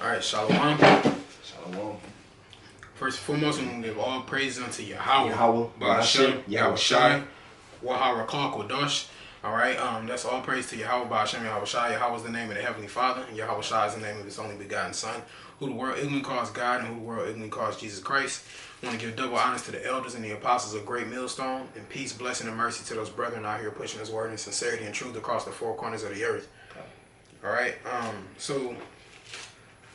All right, Shalom. Shalom. First and foremost, I'm going to give all praise unto Yahweh. Yahweh, Ba'ashem, Yahushai. Wahara Kodosh. All right, that's all praise to Yahweh, Ba'ashem, Yahushai. Yahweh is the name of the Heavenly Father, and Yahushai is the name of His only begotten Son, who the world ignorantly calls God, and who the world ignorantly calls Jesus Christ. I want to give double honors to the elders and the apostles of Great Millstone, and peace, blessing, and mercy to those brethren out here pushing His word in sincerity and truth across the four corners of the earth. All right, so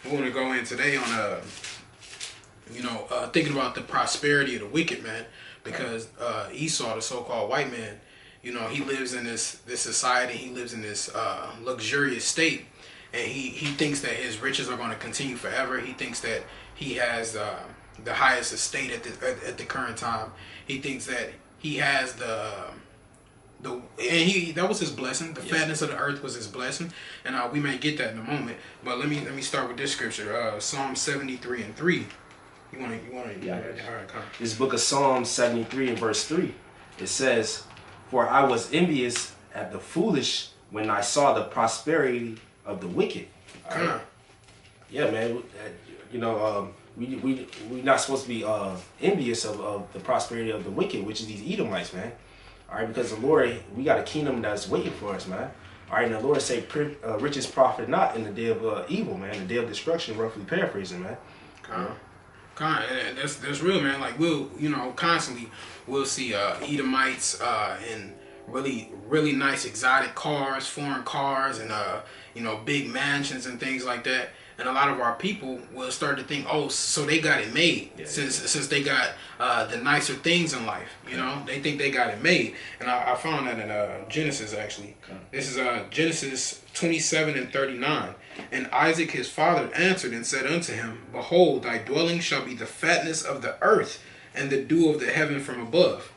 we want to go in today on thinking about the prosperity of the wicked man, because Esau, the so-called white man, he lives in this society. He lives in this luxurious state, and he thinks that his riches are going to continue forever. He thinks that he has the highest estate at the current time. He thinks that he has that was his blessing. The fatness of the earth was his blessing, and we may get that in a moment. But let me start with this scripture, Psalm 73:3. You want to? Yeah. All right, come. This book of Psalm 73 and verse 3. It says, "For I was envious at the foolish when I saw the prosperity of the wicked." Right. Yeah, man. We not supposed to be envious of the prosperity of the wicked, which is these Edomites, man. All right, because the Lord, we got a kingdom that's waiting for us, man. All right, and the Lord say, riches profit not in the day of evil, man, the day of destruction, roughly paraphrasing, man. That's real, man. Like we'll constantly we'll see Edomites in really nice exotic cars, foreign cars, and big mansions and things like that. And a lot of our people will start to think, oh, so they got it made since they got the nicer things in life. They think they got it made. And I found that in Genesis, actually. This is Genesis 27:39. "And Isaac his father answered and said unto him, Behold, thy dwelling shall be the fatness of the earth, and the dew of the heaven from above."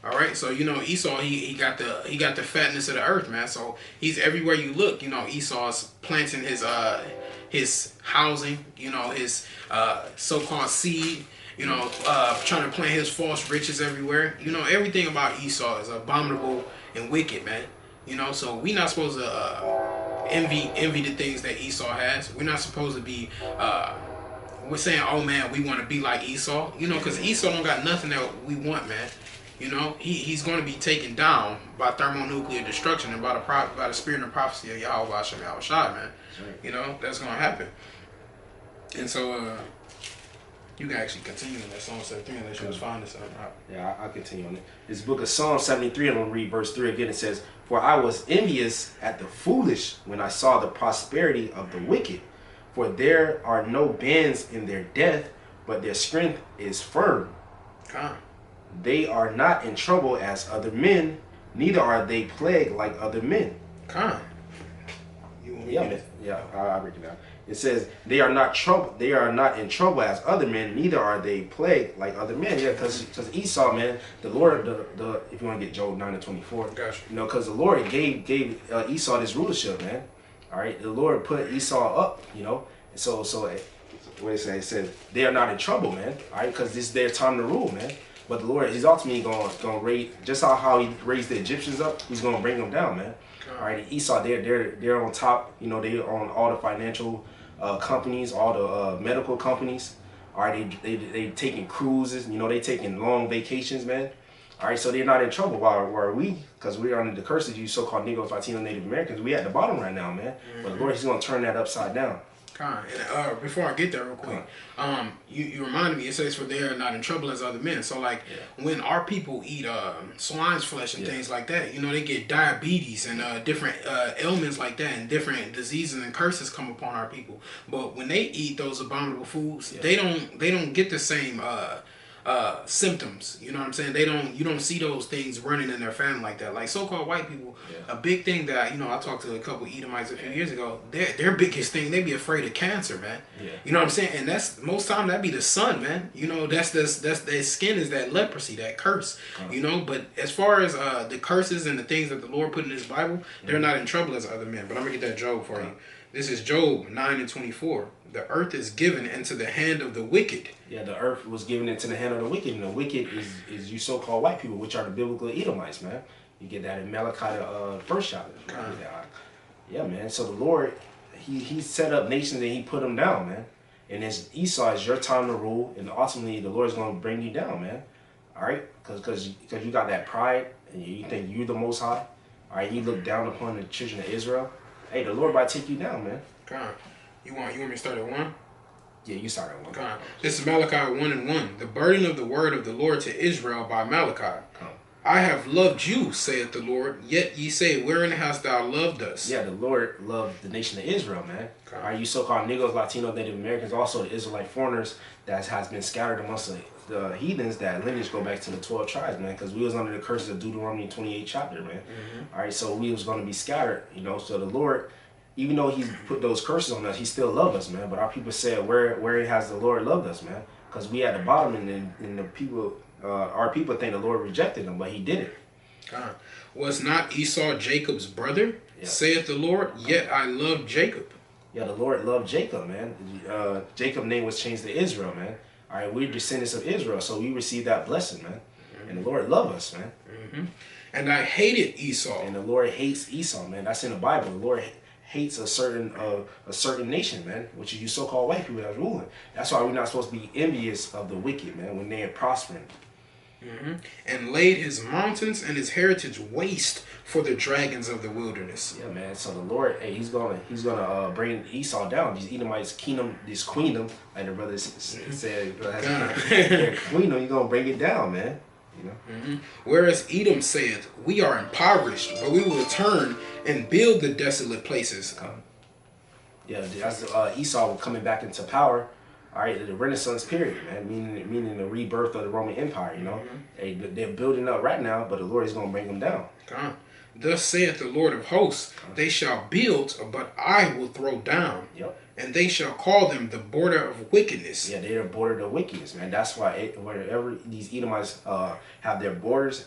All right, so Esau, he got the fatness of the earth, man. So he's everywhere you look. Esau's planting his housing, his so-called seed, trying to plant his false riches everywhere. Everything about Esau is abominable and wicked, man. So we're not supposed to envy the things that Esau has. We're not supposed to be we're saying, oh man, we want to be like Esau, because Esau don't got nothing that we want, man. He's going to be taken down by thermonuclear destruction and by the spirit and prophecy of Yahweh Ba'ashem Yahushai, man. Right. That's going to happen. And so you can actually continue in that Psalm 73 unless you was finding something. Yeah, I'll continue on it. This book of Psalm 73, I'm going to read verse 3 again. It says, "For I was envious at the foolish when I saw the prosperity of the wicked. For there are no bands in their death, but their strength is firm. They are not in trouble as other men, neither are they plagued like other men." I'll break it down. It says they are not in trouble as other men, neither are they plagued like other men. Yeah, because Esau, man, the Lord, if you want to get Job 9:24, gotcha. Because the Lord gave Esau this rulership, man. All right, the Lord put Esau up, So what it says they are not in trouble, man. All right, because this is their time to rule, man. But the Lord, He's ultimately gonna raise, just how He raised the Egyptians up, He's gonna bring them down, man. All right, Esau, they're on top. They own all the financial companies, all the medical companies. All right, they taking cruises. They taking long vacations, man. All right, so they're not in trouble. Why are we? Because we are under the curse of you so-called Negroes, Latino, Native Americans. We at the bottom right now, man. But the Lord, He's gonna turn that upside down. And before I get there real quick, you reminded me, it says, "For they are not in trouble as other men." So when our people eat swine's flesh and things like that, they get diabetes and different ailments like that, and different diseases and curses come upon our people. But when they eat those abominable foods, they don't get the same symptoms. You know what I'm saying? You don't see those things running in their family like that. Like so-called white people, a big thing that I talked to a couple Edomites a few years ago. Their biggest thing, they be afraid of cancer, man. You know what I'm saying? And that's most time that be the sun, man. That's their skin is that leprosy, that curse. But as far as the curses and the things that the Lord put in His Bible, they're not in trouble as other men. But I'm gonna get that Job for you. This is Job 9:24. "The earth is given into the hand of the wicked." Yeah, the earth was given into the hand of the wicked, and the wicked is you so-called white people, which are the biblical Edomites, man. You get that in Malachi, the first chapter. Yeah, man. So the Lord, he set up nations and he put them down, man. And it's Esau, it's your time to rule, and ultimately the Lord's going to bring you down, man. All right, because you got that pride and you think you're the Most High. All right, you look down upon the children of Israel. Hey, the Lord might take you down, man. God, you want me to start at 1? Yeah, you start at 1. God, this is Malachi 1:1. The burden of the word of the Lord to Israel by Malachi. I have loved you, saith the Lord, yet ye say, wherein hast thou loved us? Yeah, the Lord loved the nation of Israel, man. All right, you so-called Negroes, Latinos, Native Americans, also the Israelite foreigners that has been scattered amongst the heathens, that lineage go back to the 12 tribes, man, because we was under the curses of Deuteronomy 28 chapter, man. All right, so we was going to be scattered, you know, so the Lord, even though he put those curses on us, he still loved us, man. But our people said, where has the Lord loved us, man? Because we at the bottom, and the people... our people think the Lord rejected them, but he didn't. Was not Esau Jacob's brother? Yeah. Saith the Lord, yet I love Jacob. Yeah, the Lord loved Jacob, man. Jacob's name was changed to Israel, man. All right, we're descendants of Israel, so we received that blessing, man. And the Lord loved us, man. And I hated Esau. And the Lord hates Esau, man. That's in the Bible. The Lord hates a certain nation, man, which is you so-called white people that's ruling. That's why we're not supposed to be envious of the wicked, man, when they are prospering. And laid his mountains and his heritage waste for the dragons of the wilderness. Yeah, man. So the Lord, hey, he's gonna bring Esau down. These Edomites, this queendom, like the brother said, their queendom. He's gonna bring it down, man. You know. Whereas Edom saith, we are impoverished, but we will return and build the desolate places. Yeah, that's Esau coming back into power. All right, the Renaissance period, man, meaning the rebirth of the Roman Empire, you know. They're building up right now, but the Lord is going to bring them down. Thus saith the Lord of hosts, they shall build, but I will throw down. Yep. And they shall call them the border of wickedness. Yeah, they're the border of wickedness, man. That's why wherever these Edomites have their borders,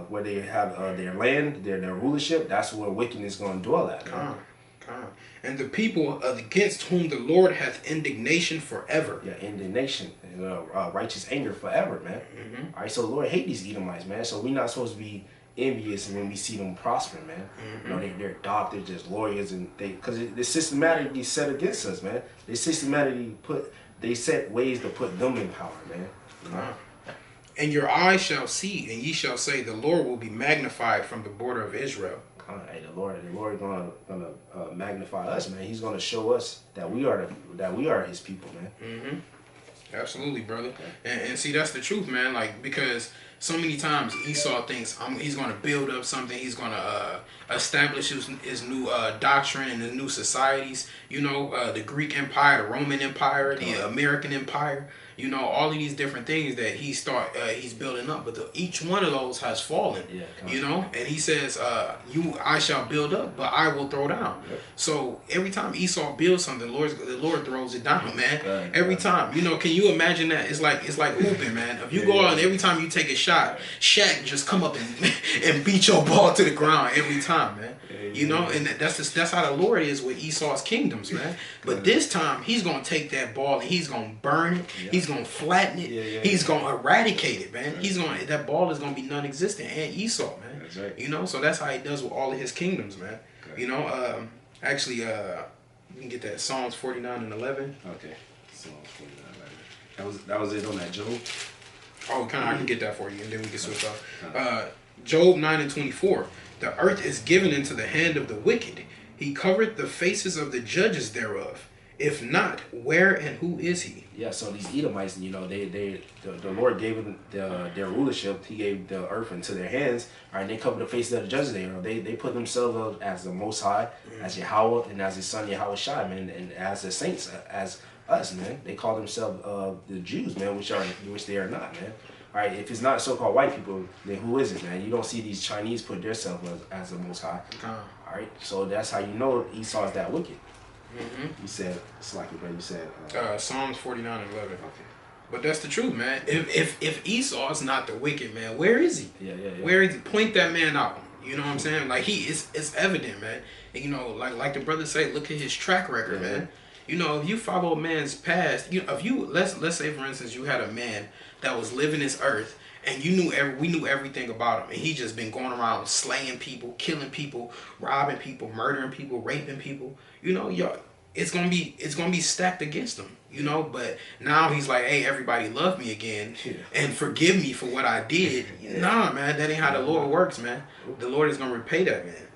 where they have their land, their rulership, that's where wickedness is going to dwell at, man. And the people against whom the Lord hath indignation forever. Yeah, indignation, righteous anger forever, man. All right, so the Lord hate these Edomites, man. So we're not supposed to be envious when we see them prosper, man. You know, they're doctors, just lawyers, and because the systematically set against us, man. They systematically set ways to put them in power, man. You know? And your eyes shall see, and ye shall say, the Lord will be magnified from the border of Israel. Hey, the Lord gonna magnify us, man. He's gonna show us that we are His people, man. Absolutely, brother. And see, that's the truth, man. Like, because so many times Esau thinks he's gonna build up something. He's gonna establish his new doctrine and his new societies. You know, the Greek Empire, the Roman Empire, the American Empire. You know, all of these different things that he's building up, but each one of those has fallen. Yeah, you know, and he says, I shall build up, but I will throw down. Yep. So every time Esau builds something, the Lord throws it down, man. Every time, you know, can you imagine that? It's like hooping, man. If you go out and every time you take a shot, Shaq just come up and beat your ball to the ground every time, man. You know, and that's how the Lord is with Esau's kingdoms, man. But this time, he's gonna take that ball and he's gonna burn it. Yeah. He's gonna flatten it. He's gonna eradicate it, man. That ball is gonna be non-existent. And Esau, man. That's right. You know, so that's how he does with all of his kingdoms, man. Okay. You know, actually, you can get that Psalms 49:11. Okay, Psalms 49:11. That was it on that Job. Oh, I can get that for you, and then we can switch off. Job 9:24. The earth is given into the hand of the wicked. He covered the faces of the judges thereof. If not, where and who is he? Yeah, so these Edomites, you know, the Lord gave them their rulership. He gave the earth into their hands. All right, they covered the faces of the judges thereof. They put themselves up as the Most High, as Yahweh, and as His Son Yahweh Shai, man, and as the saints, as us, man. They call themselves the Jews, man, which they are not, man. All right, if it's not so-called white people, then who is it, man? You don't see these Chinese put themselves as the Most High. All right, so that's how you know Esau is that wicked. You said, Slacky, but you said... Psalms 49:11. Okay. But that's the truth, man. If Esau is not the wicked, man, where is he? Yeah. Where is he? Point that man out. You know what I'm saying? Like, it's evident, man. And, you know, like the brother say, look at his track record, man. You know, if you follow a man's past, let's say, for instance, you had a man that was living this earth, and we knew everything about him, and he just been going around slaying people, killing people, robbing people, murdering people, raping people. You know, it's gonna be stacked against him, you know. But now he's like, hey, everybody love me again and forgive me for what I did. Nah, man, that ain't how the Lord works, man. The Lord is gonna repay that, man.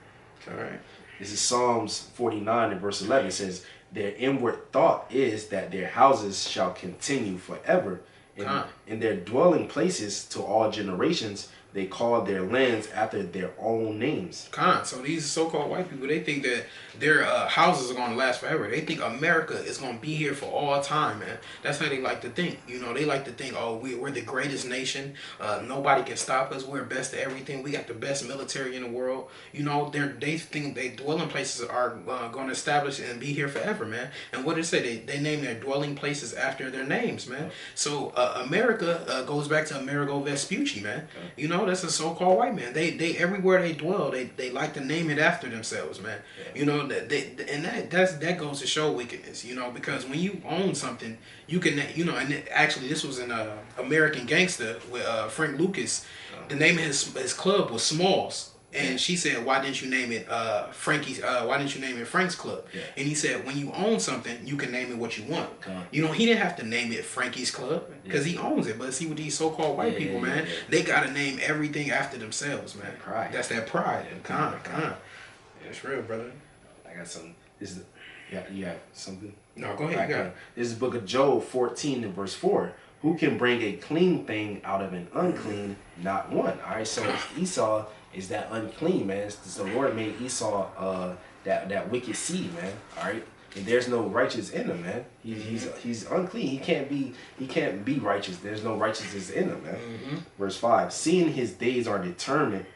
All right. This is Psalms 49 and verse 11. It says, their inward thought is that their houses shall continue forever, and in their dwelling places to all generations. They call their lands after their own names. So these so-called white people, they think that their houses are going to last forever. They think America is going to be here for all time, man. That's how they like to think. You know, they like to think, oh, we're the greatest nation. Nobody can stop us. We're best at everything. We got the best military in the world. You know, they think they dwelling places are going to establish and be here forever, man. And what did it say? They name their dwelling places after their names, man. So America goes back to Amerigo Vespucci, man. You know, that's a so-called white man. They everywhere they dwell, they like to name it after themselves, man. You know, that goes to show wickedness, you know, because when you own something, you can, you know, and actually this was in American Gangster with Frank Lucas. The name of his club was Smalls. And she said, why didn't you name it Frankie's? Why didn't you name it Frank's Club? Yeah. And he said, when you own something, you can name it what you want. You know, he didn't have to name it Frankie's Club because he owns it. But see, with these so-called white people, man, they got to name everything after themselves, man. Pride. That's that pride. Yeah, it's real, brother. I got something. This is, you got something? No, go ahead. Right, this is the book of Job 14 and verse 4. Who can bring a clean thing out of an unclean? Not one. All right, so Esau is that unclean, man. The Lord made Esau that wicked seed, man. All right, and there's no righteous in him, man. He's unclean. He can't be righteous. There's no righteousness in him, man. Verse 5. Seeing his days are determined,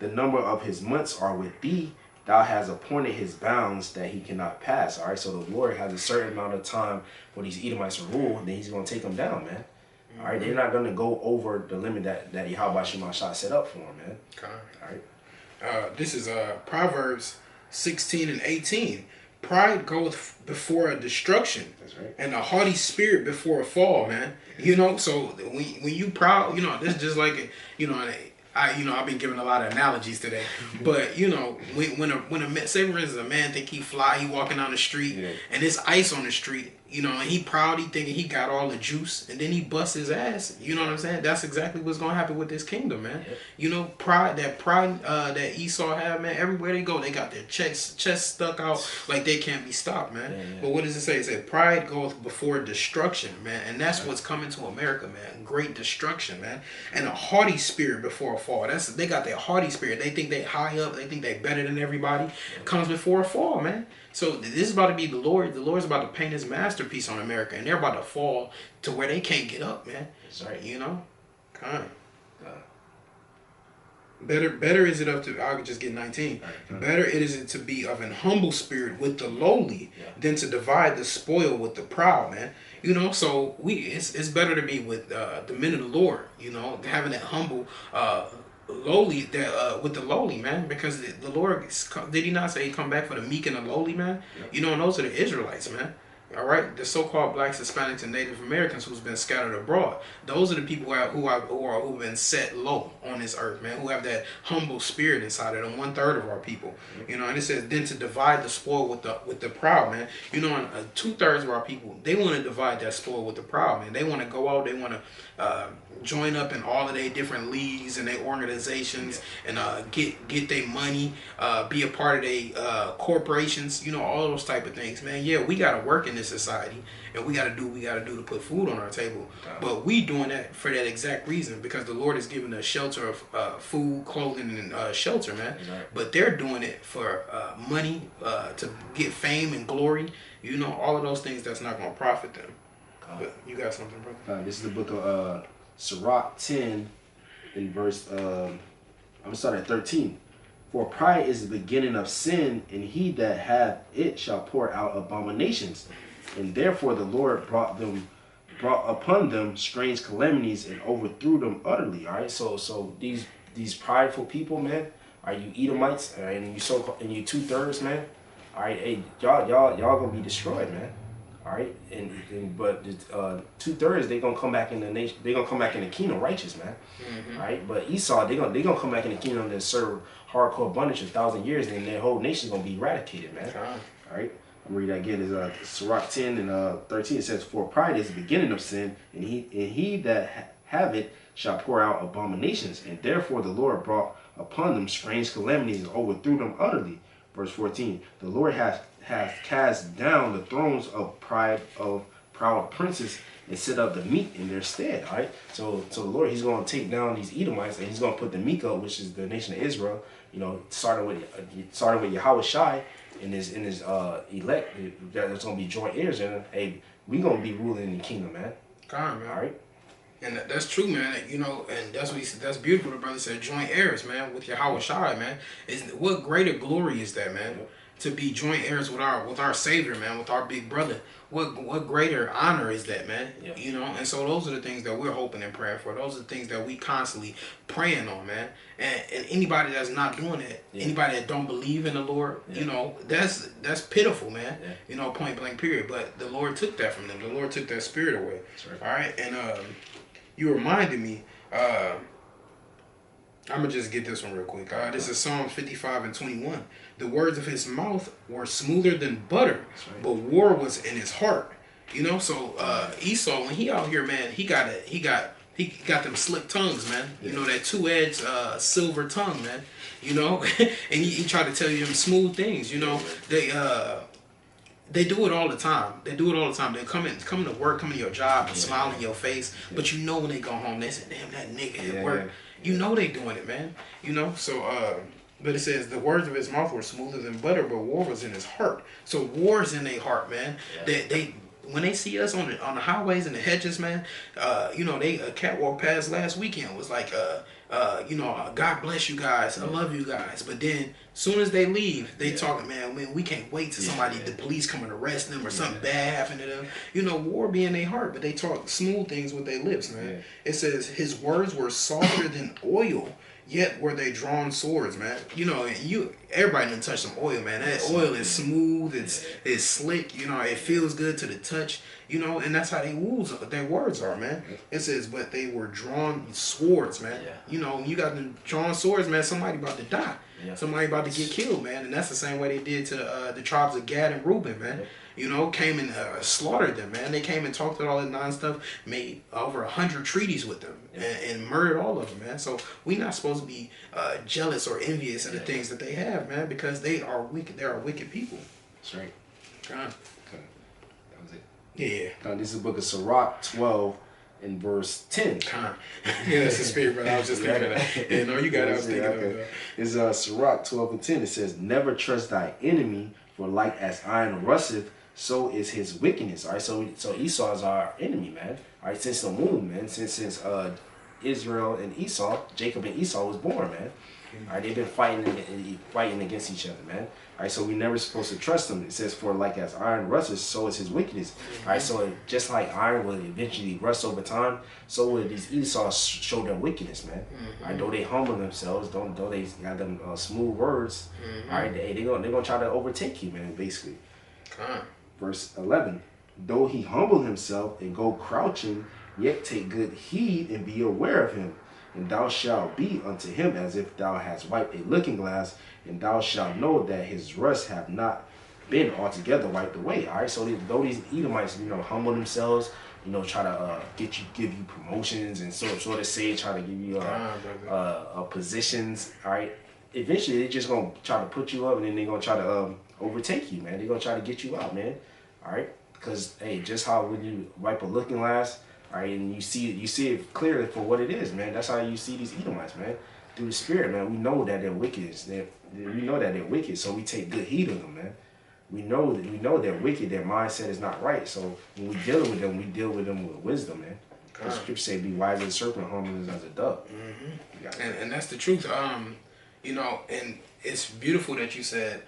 the number of his months are with thee. Thou hast appointed his bounds that he cannot pass. All right, so the Lord has a certain amount of time for these Edomites to rule, and then he's going to take them down, man. All right, they're not going to go over the limit that Yahweh Shemashah set up for them, man. All right. This is Proverbs 16 and 18. Pride goeth before a destruction. That's right. And a haughty spirit before a fall, man. You know, so when you proud, you know, this is just like, you know, I've been giving a lot of analogies today, but you know, when a say for instance a man think he fly, he walking down the street, and there's ice on the street, you know, and he proud, he thinking he got all the juice, and then he busts his ass. You know what I'm saying? That's exactly what's gonna happen with this kingdom, man. You know, pride that Esau had, man. Everywhere they go, they got their chest stuck out like they can't be stopped, man. But what does it say? It said pride goeth before destruction, man, and that's what's coming to America, man. Great destruction, man, and a haughty spirit before a fall. They got that haughty spirit. They think they high up. They think they better than everybody. Comes before a fall, man. So this is about to be the Lord. The Lord's about to paint his masterpiece on America, and they're about to fall to where they can't get up, man. That's right. You know, Better is it up to, I'll just get 19. Better it is it to be of an humble spirit with the lowly than to divide the spoil with the proud, man. You know, so it's better to be with the men of the Lord, you know, having that humble lowly with the lowly, man, because the Lord, did he not say he come back for the meek and the lowly, man? You know, and those are the Israelites, man. All right, the so-called blacks, Hispanics, and Native Americans who's been scattered abroad. Those are the people who've been set low on this earth, man. Who have that humble spirit inside of them. 1/3 of our people, you know. And it says then to divide the spoil with the proud, man. You know, and 2/3 of our people, they want to divide that spoil with the proud, man. They want to go out, they want to join up in all of their different leagues and their organizations and get their money, be a part of their corporations, you know, all those type of things, man. Yeah, we gotta work in this society and we gotta do what we gotta do to put food on our table. But we doing that for that exact reason, because the Lord has given us shelter of food, clothing, and shelter, man. But they're doing it for money, to get fame and glory, you know, all of those things that's not gonna profit them. But you got something, bro? This is the book of Sirach 10 in verse, I'm going to start at 13. For pride is the beginning of sin, and he that hath it shall pour out abominations. And therefore the Lord brought upon them strange calamities and overthrew them utterly. All right, so these prideful people, man, are you Edomites, and you 2/3, man. All right, hey, y'all gonna be destroyed, man. All right, but 2/3 they gonna come back in the nation. They gonna come back in the kingdom righteous, man. All right, but Esau they gonna come back in the kingdom and serve hardcore bondage 1,000 years, and their whole nation's gonna be eradicated, man. All right, read that again. Is Sirach 10 and 13. It says, "For pride is the beginning of sin, and he that have it shall pour out abominations. And therefore the Lord brought upon them strange calamities and overthrew them utterly." Verse 14. "The Lord hath cast down the thrones of proud princes, and set up the meek in their stead." All right. So the Lord, He's going to take down these Edomites, and He's going to put the meek up, which is the nation of Israel. You know, starting with Yahweh Shai and his elect. There's going to be joint heirs, and hey, we going to be ruling in the kingdom, man. God, man. All right. And that's true, man. You know, and that's beautiful. The brother said joint heirs, man, with Yahweh Shai, man. What greater glory is that, man? Yep. To be joint heirs with our Savior, man, with our big brother. What greater honor is that, man? Yep. You know, and so those are the things that we're hoping and praying for. Those are the things that we constantly praying on, man. And anybody that's not doing that, anybody that don't believe in the Lord, you know, that's pitiful, man. Yeah. You know, point blank period. But the Lord took that from them. The Lord took that spirit away. That's right. All right, and you reminded me, I'm going to just get this one real quick. This is Psalm 55 and 21. "The words of his mouth were smoother than butter, right, but war was in his heart." You know, so Esau, when he out here, man, he got them slick tongues, man. You know, that two-edged silver tongue, man. You know, and he tried to tell you them smooth things. You know, they do it all the time. They do it all the time. They come to work, come to your job, and smile in your face. But you know when they go home, they say, "Damn, that nigga at work." You know they doing it, man. You know, so but it says the words of his mouth were smoother than butter, but war was in his heart. So war's in their heart, man. Yeah. They when they see us on the highways and the hedges, man. You know, a cat walked past last weekend was like, you know, "God bless you guys, I love you guys." But then, soon as they leave, they talking, man, we can't wait till the police come and arrest them or something bad happen to them. You know, war be in their heart, but they talk smooth things with their lips, man. Yeah. It says his words were softer than oil, yet were they drawn swords, man. You know, everybody done touch some oil, man. That oil is smooth, it's slick, you know, it feels good to the touch, you know, and that's how their words are, man. It says, but they were drawn swords, man. Yeah. You know, when you got them drawn swords, man, somebody about to die. Yeah. Somebody about to get killed, man. And that's the same way they did to the tribes of Gad and Reuben, man. Yeah. You know, came and slaughtered them, man. They came and talked all that non-stuff, made over 100 treaties with them, and murdered all of them, man. So we not supposed to be jealous or envious of the things that they have, man, because they are wicked. They are wicked people. That's right. God. Okay. That was it. Yeah. This is the book of Sirach 12 and verse 10. Yeah, that's the spirit, brother. I was just thinking of that. Yeah, no, you got it. I was thinking of that. It's Sirach 12 and 10. It says, "Never trust thy enemy, for like as iron rusteth, so is his wickedness." All right, so Esau is our enemy, man. All right, since the womb, man, since Israel and Esau, Jacob and Esau was born, man. All right, they've been fighting against each other, man. All right, so we're never supposed to trust them. It says, "For like as iron rusts, so is his wickedness." All right, so just like iron will eventually rust over time, so will these Esau's show their wickedness, man. All right, though they humble themselves, though they got them smooth words, all right, they're gonna try to overtake you, man, basically. Verse 11, "Though he humble himself and go crouching, yet take good heed and be aware of him. And thou shalt be unto him as if thou hast wiped a looking glass, and thou shalt know that his rust have not been altogether wiped away." All right, so though these Edomites, you know, humble themselves, you know, try to give you promotions and sort of say, try to give you positions. All right, eventually they just gonna try to put you up, and then they gonna try to overtake you, man. They gonna try to get you out, man. All right, because hey, just how when you wipe a looking glass, all right, and you see it clearly for what it is, man. That's how you see these Edomites, man. Through the spirit, man. We know that they're wicked. We know that they're wicked, so we take good heed of them, man. We know they're wicked. Their mindset is not right. So when we deal with them, we deal with them with wisdom, man. The scripture say, "Be wise as a serpent, harmless as a dove." And that's the truth. You know, and it's beautiful that you said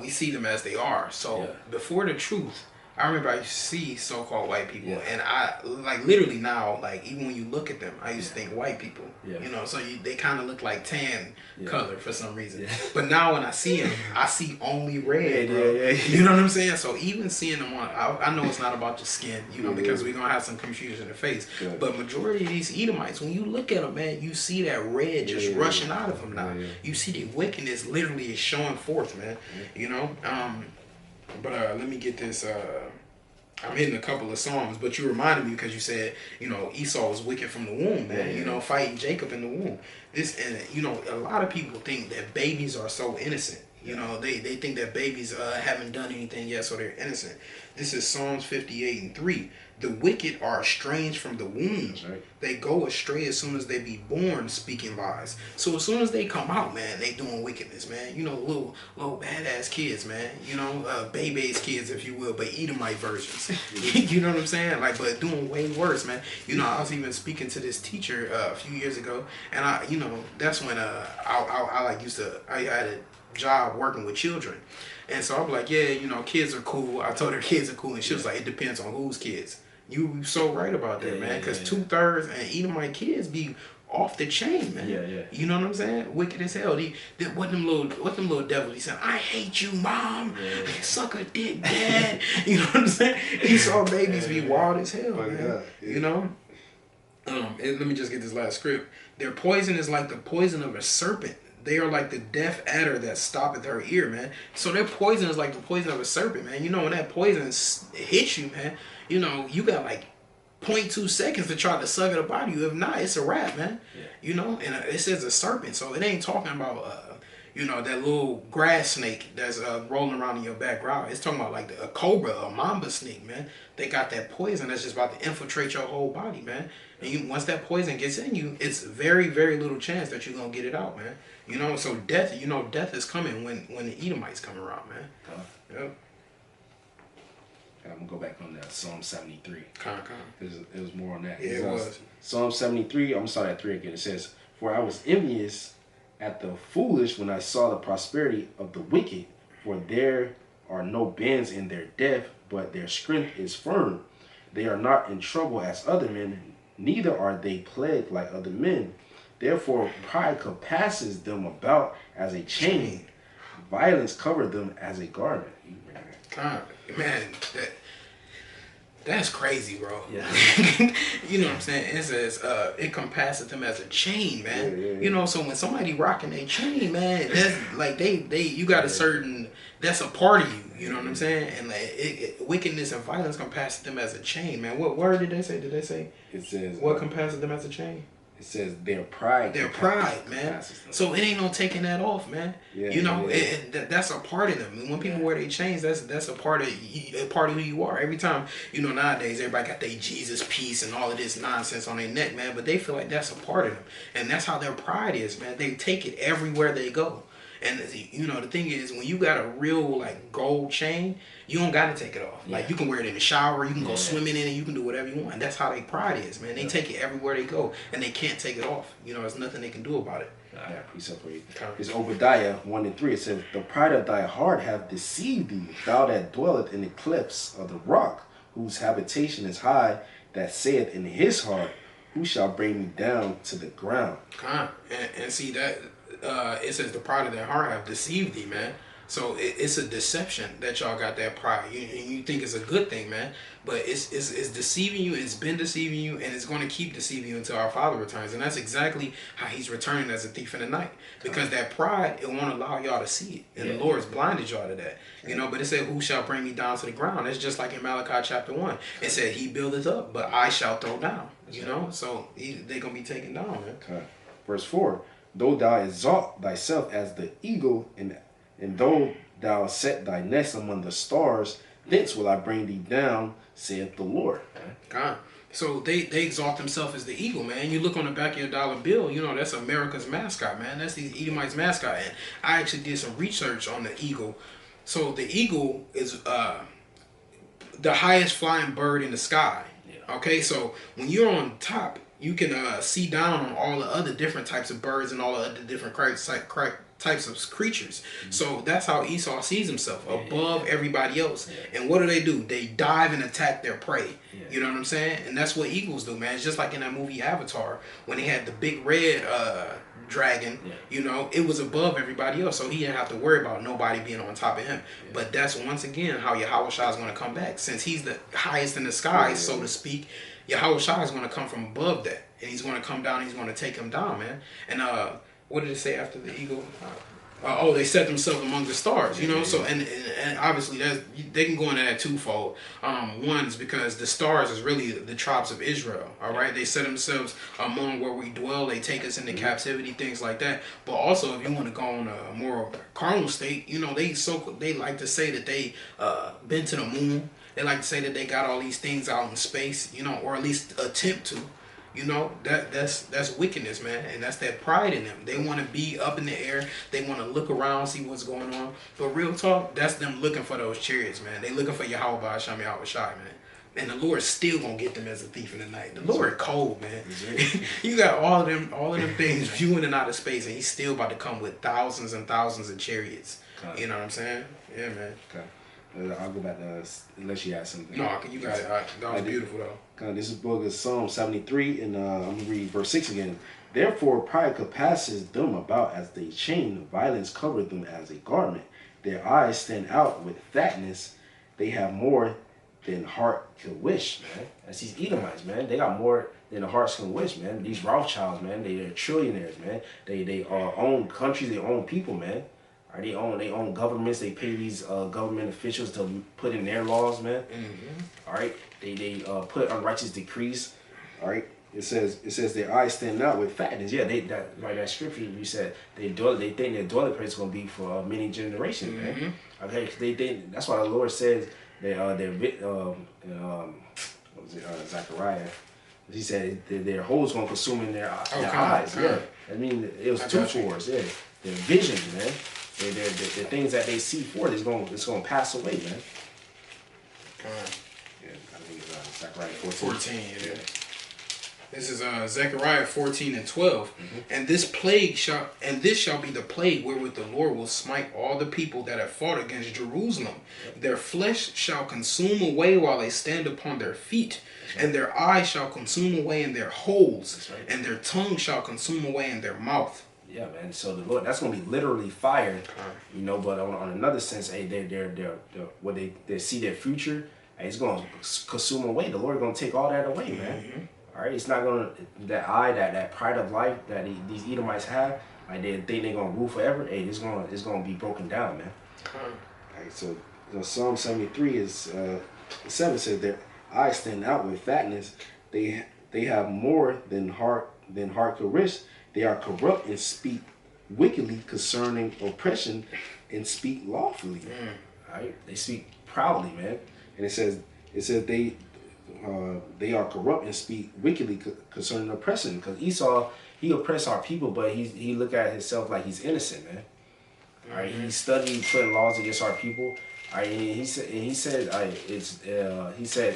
we see them as they are. So before the truth, I remember I used to see so-called white people, and I like literally now, like even when you look at them, I used to think white people. You know, so they kind of look like tan color for some reason. But now when I see them, I see only red, bro. You know what I'm saying? So even seeing them on, I know it's not about the skin, you know, because we're gonna have some confusion in the face. But majority of these Edomites, when you look at them, man, you see that red just rushing out of them now. You see the wickedness literally is showing forth, man. You know. But let me get this. I'm hitting a couple of Psalms, but you reminded me because you said, Esau was wicked from the womb, man. Yeah. Fighting Jacob in the womb. And a lot of people think that babies are so innocent. They think that babies haven't done anything yet, so they're innocent. This is Psalms 58:3. The wicked are estranged from the womb. Right. They go astray as soon as they be born, speaking lies. So as soon as they come out, man, they doing wickedness, man. Little badass kids, man. Baby's kids, if you will, but Edomite versions. You know what I'm saying? But doing way worse, man. I was even speaking to this teacher a few years ago, and that's when I had a job working with children. And so I'm like, yeah, kids are cool. I told her kids are cool, and she was like, it depends on whose kids. You so right about that, man. Because 2/3 and Edomite kids be off the chain, man. Yeah. You know what I'm saying? Wicked as hell. What them little devils be saying? I hate you, mom. Suck a dick, dad. You know what I'm saying? Esau babies be wild as hell, man. Yeah. And let me just get this last script. Their poison is like the poison of a serpent. They are like the deaf adder that stoppeth her ear, man. So their poison is like the poison of a serpent, man. When that poison hits you, man, you got 0.2 seconds to try to suck it up out of you. If not, it's a wrap, man. Yeah. And it says a serpent, so it ain't talking about, that little grass snake that's rolling around in your background. It's talking about a cobra, a mamba snake, man. They got that poison that's just about to infiltrate your whole body, man. And once that poison gets in you, it's very, very little chance that you're going to get it out, man. So death is coming when the Edomites come around, man. Yep. I'm going to go back on that Psalm 73. It was more on that. Yeah, it was. Psalm 73, I'm going to start at 3 again. It says, for I was envious at the foolish when I saw the prosperity of the wicked, for there are no bends in their death, but their strength is firm. They are not in trouble as other men, neither are they plagued like other men. Therefore pride compasses them about as a chain. Violence covered them as a garment. Man, that's crazy, bro. Yeah. You know what I'm saying? It says it compasses them as a chain, man. Yeah. So when somebody rocking a chain, man, that's you got a certain, that's a part of you. You know what I'm saying? And wickedness and violence compasses them as a chain, man. What word did they say? It says what compasses them as a chain? It says their pride. Their pride, man. So it ain't no taking that off, man. Yeah, that's a part of them. When people wear their chains, that's a part of who you are. Every time, nowadays everybody got their Jesus piece and all of this nonsense on their neck, man. But they feel like that's a part of them, and that's how their pride is, man. They take it everywhere they go. And the thing is, when you got a real gold chain, you don't gotta take it off. You can wear it in the shower, you can go swimming in it, you can do whatever you want. And that's how their pride is, man. They take it everywhere they go, and they can't take it off. There's nothing they can do about it. I got a precept for you. It's Obadiah 1:3. It says, the pride of thy heart hath deceived thee, thou that dwelleth in the clefts of the rock, whose habitation is high, that saith in his heart, who shall bring me down to the ground? And see that. It says the pride of their heart have deceived thee, man. So it's a deception that y'all got that pride. You think it's a good thing, man, but it's deceiving you. It's been deceiving you, and it's going to keep deceiving you until our Father returns. And that's exactly how He's returning as a thief in the night, because that pride, it won't allow y'all to see it, and the Lord's blinded y'all to that. But it said, "Who shall bring me down to the ground?" It's just like in Malachi chapter 1. It said, "He buildeth up, but I shall throw down." So they gonna be taken down, man. Okay. Verse 4. Though thou exalt thyself as the eagle, and though thou set thy nest among the stars, thence will I bring thee down, saith the Lord. God. So they exalt themselves as the eagle, man. You look on the back of your dollar bill, that's America's mascot, man. That's these Edomites' mascot. And I actually did some research on the eagle. So the eagle is the highest flying bird in the sky. Yeah. Okay, so when you're on top, you can see down on all the other different types of birds and all the other different types of creatures. Mm-hmm. So that's how Esau sees himself, above everybody else. Yeah. And what do? They dive and attack their prey. Yeah. You know what I'm saying? And that's what eagles do, man. It's just like in that movie Avatar, when they had the big red dragon, it was above everybody else, so he didn't have to worry about nobody being on top of him. Yeah. But that's once again how Yahweh Shah is going to come back. Since he's the highest in the sky, so to speak, Yahweh Shah is going to come from above that, and he's going to come down, and he's going to take him down, man. And what did it say after the eagle? They set themselves among the stars, you know. So and obviously they can go into that twofold. One is because the stars is really the tribes of Israel. All right, they set themselves among where we dwell. They take us into captivity, things like that. But also, if you want to go on a more carnal state, you know, they like to say that they been to the moon. They like to say that they got all these things out in space, you know, or at least attempt to. You know, that's wickedness, man, and that's that pride in them. They want to be up in the air. They want to look around, see what's going on. But real talk, that's them looking for those chariots, man. They looking for Yahweh Hashem Yahweh Shai, man. And the Lord's still gonna get them as a thief in the night. The Lord cold, man. You got all of them things viewing in outer space, and he's still about to come with thousands and thousands of chariots. Okay. You know what I'm saying? Yeah, man. Okay. I'll go back to unless you have something. No, you got it. That was beautiful though. This is book of Psalm 73, and I'm gonna read verse 6 again. Therefore, pride compasses them about as they chain; violence covered them as a garment. Their eyes stand out with fatness; they have more than heart can wish. Man, that's these Edomites, man. They got more than the hearts can wish, man. These Rothschilds, man. They're trillionaires, man. They own countries, they own people, man. They own governments. They pay these government officials to put in their laws, man. All right, they put unrighteous decrees. All right, it says their eyes stand out with fatness. Yeah, that scripture you said they think their dwelling place is gonna be for many generations, man. Okay, that's why the Lord says what was it, Zechariah? He said their holes gonna consume in their eyes. Yeah, I mean it was two fours. Yeah, their vision, man. The things that they see for it's gonna pass away, man. Yeah, I think it's Zechariah 14. Yeah. This is Zechariah 14 and 12. And this shall be the plague wherewith the Lord will smite all the people that have fought against Jerusalem. Their flesh shall consume away while they stand upon their feet, and their eyes shall consume away in their holes, and their tongue shall consume away in their mouth. Yeah, man. So the Lord, that's gonna be literally fire, you know. But on another sense, hey, when they see their future, hey, it's gonna consume away. The Lord gonna take all that away, man. All right, it's not gonna that pride of life that these Edomites have. Like they think they're gonna rule forever. Hey, it's gonna be broken down, man. All right, so Psalm 73 is 7 says their eyes stand out with fatness. They have more than heart could wish. They are corrupt and speak wickedly concerning oppression and speak lawfully. Right? They speak proudly, man. And it says they are corrupt and speak wickedly concerning oppression. Because Esau, he oppressed our people, but he look at himself like he's innocent, man. All right, he studied putting laws against our people. All right, and he said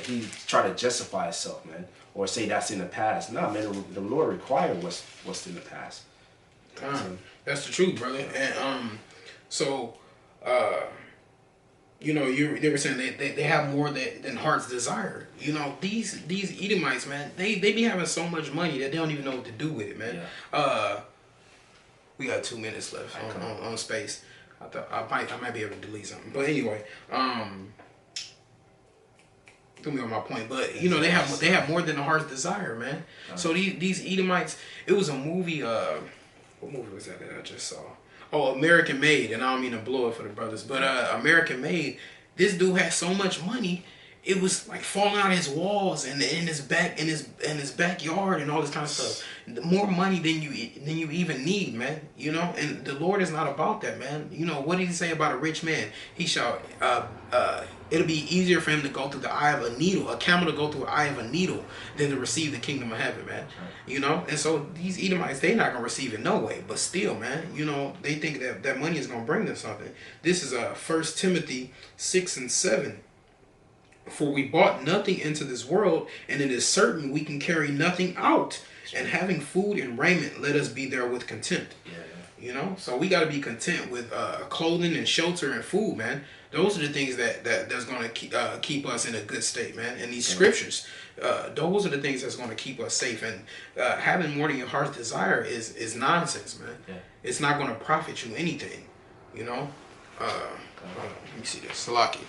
he tried to justify himself, man. Or say that's in the past. Nah, man, the Lord required what's in the past. That's the truth, brother. And you know, they were saying they have more than heart's desire. You know, these Edomites, man, they be having so much money that they don't even know what to do with it, man. Yeah. We got 2 minutes left on space. I thought I might be able to delete something, but anyway, threw me on my point, but you know they have more than a heart's desire, man. So these Edomites, it was a movie. What movie was that I just saw? Oh, American Made, and I don't mean to blow it for the brothers, but American Made. This dude had so much money, it was like falling out of his walls and in his backyard and all this kind of stuff. More money than you even need, man. You know, and the Lord is not about that, man. You know, what did he say about a rich man? He shall it'll be easier for him to go through the eye of a needle, a camel to go through the eye of a needle, than to receive the kingdom of heaven, man. You know, and so these Edomites, they're not gonna receive it no way. But still, man, you know, they think that money is gonna bring them something. This is 1 Timothy 6 and 7. For we bought nothing into this world, and it is certain we can carry nothing out. And having food and raiment, let us be there with content. You know, so we got to be content with clothing and shelter and food, man. Those are the things that's going to keep us in a good state, man. And these scriptures, those are the things that's going to keep us safe. And having more than your heart's desire is nonsense, man. It's not going to profit you anything, you know. Let me see this. Salaki.